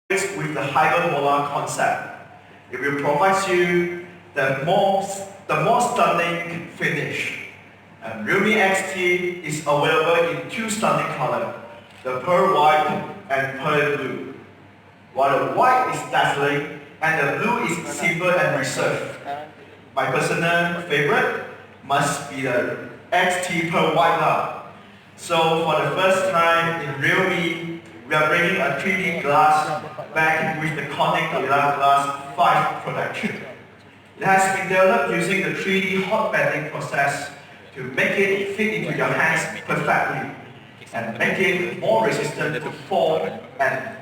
with the hyperbola concept. It will provide you the more stunning finish. And realme XT is available in two stunning colors, the pearl white and pearl blue. While the white is dazzling and the blue is simple and reserved. My personal favorite must be the XT Pearl White now. So for the first time in realme, we are bringing a 3D glass back with the Corning Gorilla Glass 5 production. It has been developed using the 3D hot bending process to make it fit into your hands perfectly and make it more resistant to fall and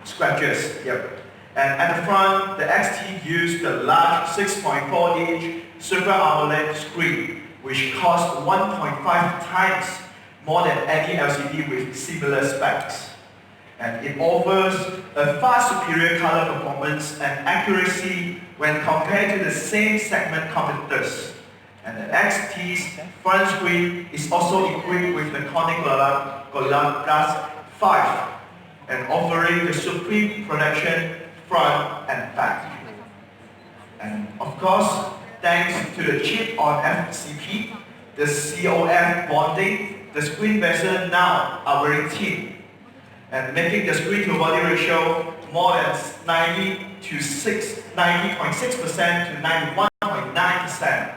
scratches. Yep. And at the front, the XT used the large 6.4-inch Super AMOLED screen, which costs 1.5 times more than any LCD with similar specs. And it offers a far superior color performance and accuracy when compared to the same segment competitors. And the XT's front screen is also equipped with the Corning Gorilla Glass 5 and offering the supreme protection front and back. And of course, thanks to the chip on FCP, the COF bonding, the screen bezel now are very thin, and making the screen to body ratio more than 90.6% to 91.9%.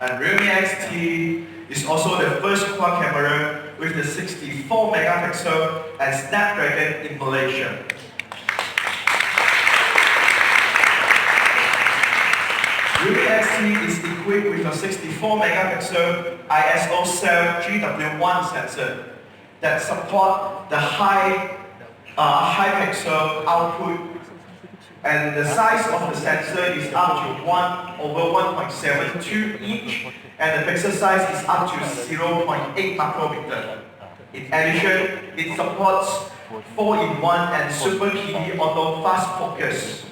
And realme XT is also the first quad camera with the 64 megapixel and Snapdragon in Malaysia. Realme XT is equipped with a 64 megapixel ISO GW1 sensor that support the high pixel output, and the size of the sensor is up to 1/1.72 inch, and the pixel size is up to 0.8 micrometer. In addition, it supports 4-in-1 and Super PD Auto Fast Focus.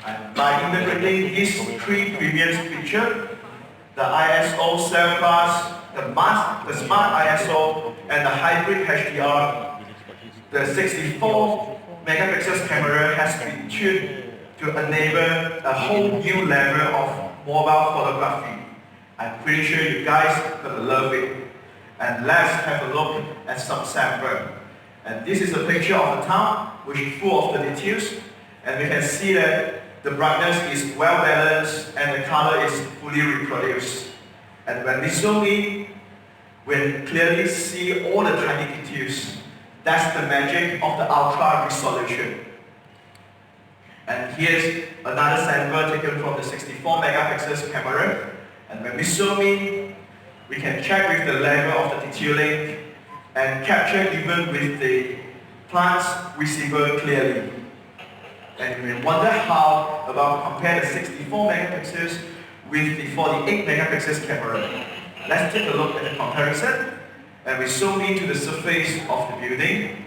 And by integrating these three previous features, the ISO 7+, the Smart ISO, and the Hybrid HDR, the 64 megapixels camera has been tuned to enable a whole new level of mobile photography. I'm pretty sure you guys are gonna love it. And let's have a look at some sample. And this is a picture of the town, which is full of the details. And we can see that the brightness is well balanced and the color is fully reproduced. And when we zoom in, we clearly see all the tiny details. That's the magic of the ultra resolution. And here's another sample taken from the 64 megapixels camera. And when we zoom in, we can check with the level of the detailing and capture even with the plants visible clearly. And we wonder how about compare the 64 megapixels with the 48 megapixels camera. Let's take a look at the comparison. And we zoom into the surface of the building.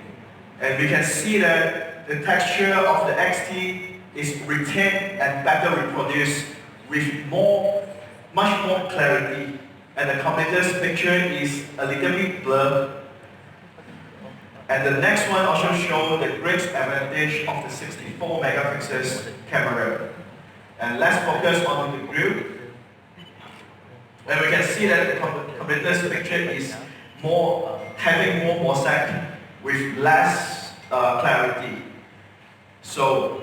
And we can see that the texture of the XT is retained and better reproduced with much more clarity. And the competitor's picture is a little bit blurred. And the next one also shows the great advantage of the 64 megapixels camera. And let's focus on the grill. And we can see that the competitor's picture is having more mosaic with less clarity. So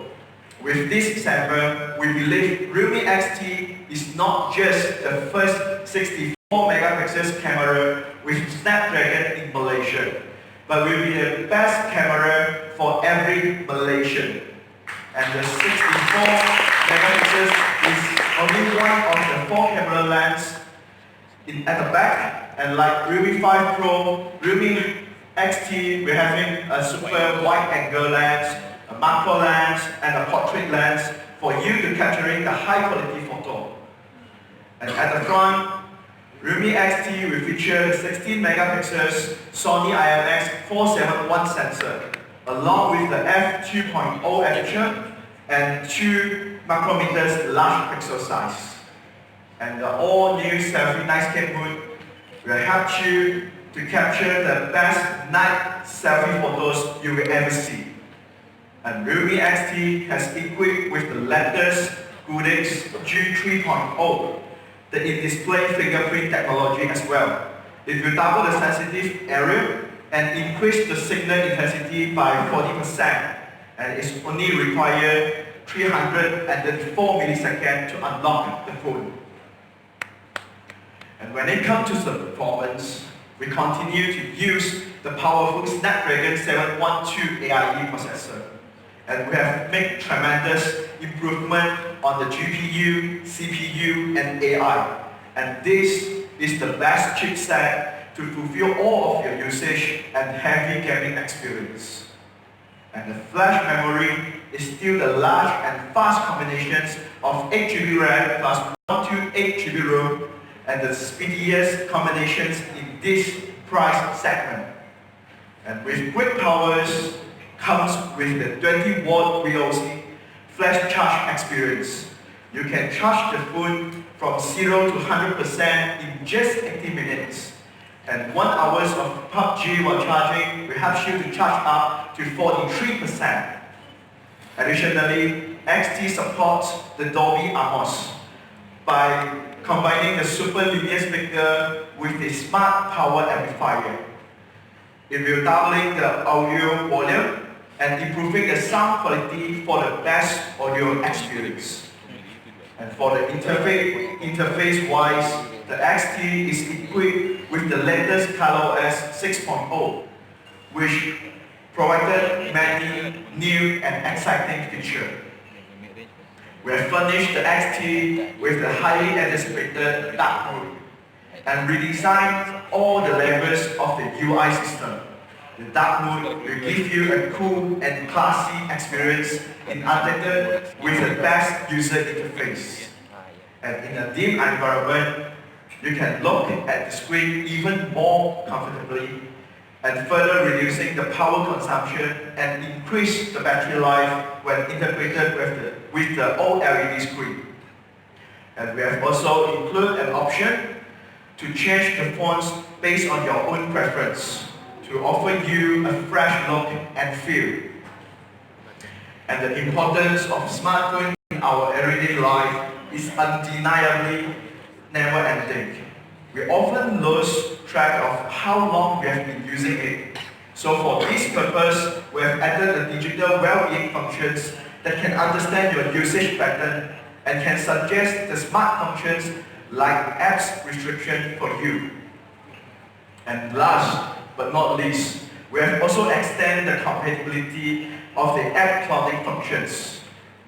with this sample, we believe realme XT is not just the first 64 megapixels camera with Snapdragon in Malaysia, but will be the best camera for every Malaysian. And the 64 megapixels is only one of the 4 camera lenses at the back. And like realme 5 Pro, realme XT, we're having a super wide angle lens, a macro lens, and a portrait lens for you to capturing the high quality photo. And at the front, realme XT will feature the 16 megapixels Sony IMX471 sensor, along with the f2.0 aperture and 2 micrometers large pixel size. And the all-new selfie night scape mode will help you to capture the best night selfie photos you will ever see. And realme XT has equipped with the latest Goodix G3.0, the in-display fingerprint technology as well. It will double the sensitive area and increase the signal intensity by 40%, and it's only require 334 milliseconds to unlock the phone. And when it comes to the performance, we continue to use the powerful Snapdragon 712 AIE processor. And we have made tremendous improvement on the GPU, CPU, and AI. And this is the best chipset to fulfill all of your usage and heavy gaming experience. And the flash memory is still the large and fast combinations of 8GB RAM plus 128GB ROM, and the speediest combinations in this price segment. And with great powers comes with the 20-watt VOC flash charge experience. You can charge the phone from 0 to 100% in just 80 minutes. And 1 hour of PUBG while charging will help you to charge up to 43%. Additionally, XT supports the Dolby Atmos by combining the super linear speaker with a smart power amplifier. It will doubling the audio volume and improving the sound quality for the best audio experience. And for the interface-wise, the XT is equipped with the latest ColorOS 6.0, which provided many new and exciting features. We have furnished the XT with the highly anticipated dark mode and redesigned all the levels of the UI system. The dark mode will give you a cool and classy experience in undated with the best user interface. And in a dim environment, you can look at the screen even more comfortably and further reducing the power consumption and increase the battery life when integrated with the OLED screen. And we have also included an option to change the fonts based on your own preference to offer you a fresh look and feel. And the importance of smartphone in our everyday life is undeniably never ending. We often lose track of how long we have been using it. So for this purpose, we have added the digital well-being functions that can understand your usage pattern and can suggest the smart functions like apps restriction for you. And last but not least, we have also extended the compatibility of the app clouding functions.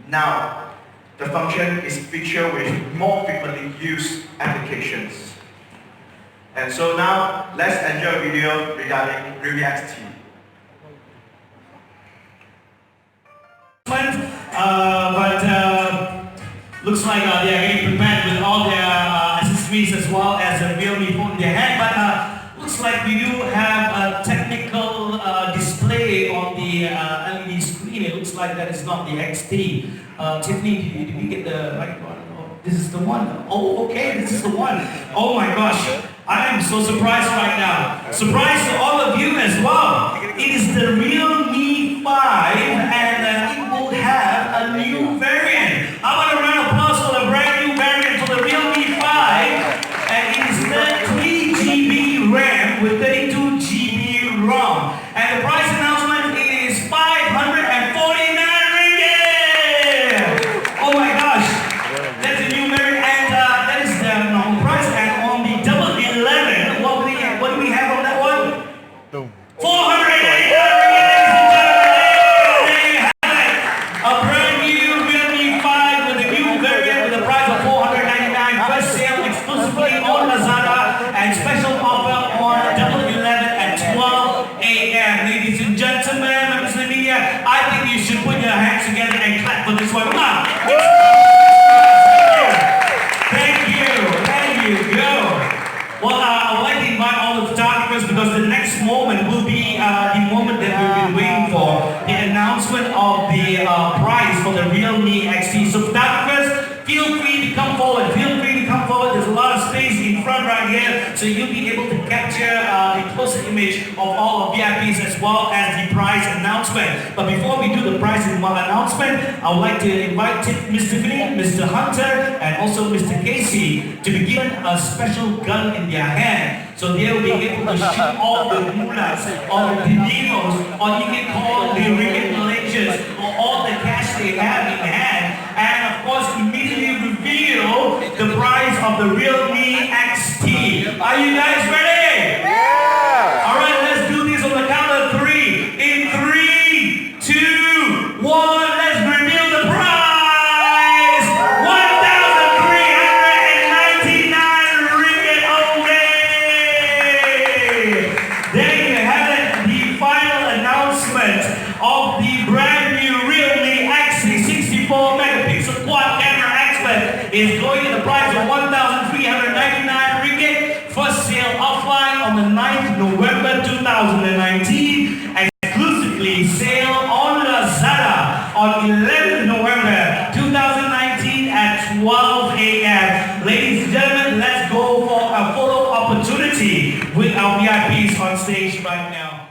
Now, the function is featured with more frequently used applications. And so now, let's enjoy a video regarding realme XT. Looks like they are getting prepared with all their accessories as well as a realme phone in their hand. But looks like we do have a technical display on the LED screen. It looks like that is not the XT. Tiffany, did we get the right one? Oh, this is the one. Oh, okay, this is the one. Oh my gosh. I am so surprised right now. Surprised to all of you as well. It is the realme 5 and it will have a new variant. I want a round of applause for the brand new variant for the realme 5. And it is the 3GB RAM with 32GB ROM. And the price announcement is 549 ringgit. Oh my gosh. That's a new variant and that is the normal price. And on the double 11, what do we have on that one? 489 ringgit, ladies and gentlemen. There you have it. A brand new realme 5 with a new variant with a price of 499. First sale exclusively on Lazada and special offer on double 11 at 12 a.m. Ladies and gentlemen, members of the media, I think you should put your hands together and clap for this one. Come on. Well, I would like to invite all the photographers because the next moment will be the moment that we've been waiting for, the announcement of the prize for the realme XT. So photographers, feel free to come forward. Feel free to come forward. There's a lot of space in front right here, so you'll be able to to capture a closer image of all of VIPs as well as the prize announcement. But before we do the prize announcement, I would like to invite Mr. Tiffany, Mr. Hunter, and also Mr. Casey to be given a special gun in their hand. So they will be able to shoot all the mullahs, or the dinos, or you can call the ringgit Malaysians, or all the cash they have in hand, and of course immediately reveal the prize of the realme XT. Are you guys ready? Yeah! Alright, let's do this on the count of 3. In 3, 2, 1, let's reveal the prize! 1,399 ringgit only! There you have it, the final announcement of the brand new realme XT 64 megapixel quad camera expert is going at the price of 1,399 ringgit. First sale offline on the 9th November 2019. Exclusively sale on Lazada on 11th November 2019 at 12 a.m. Ladies and gentlemen, let's go for a photo opportunity with our VIPs on stage right now.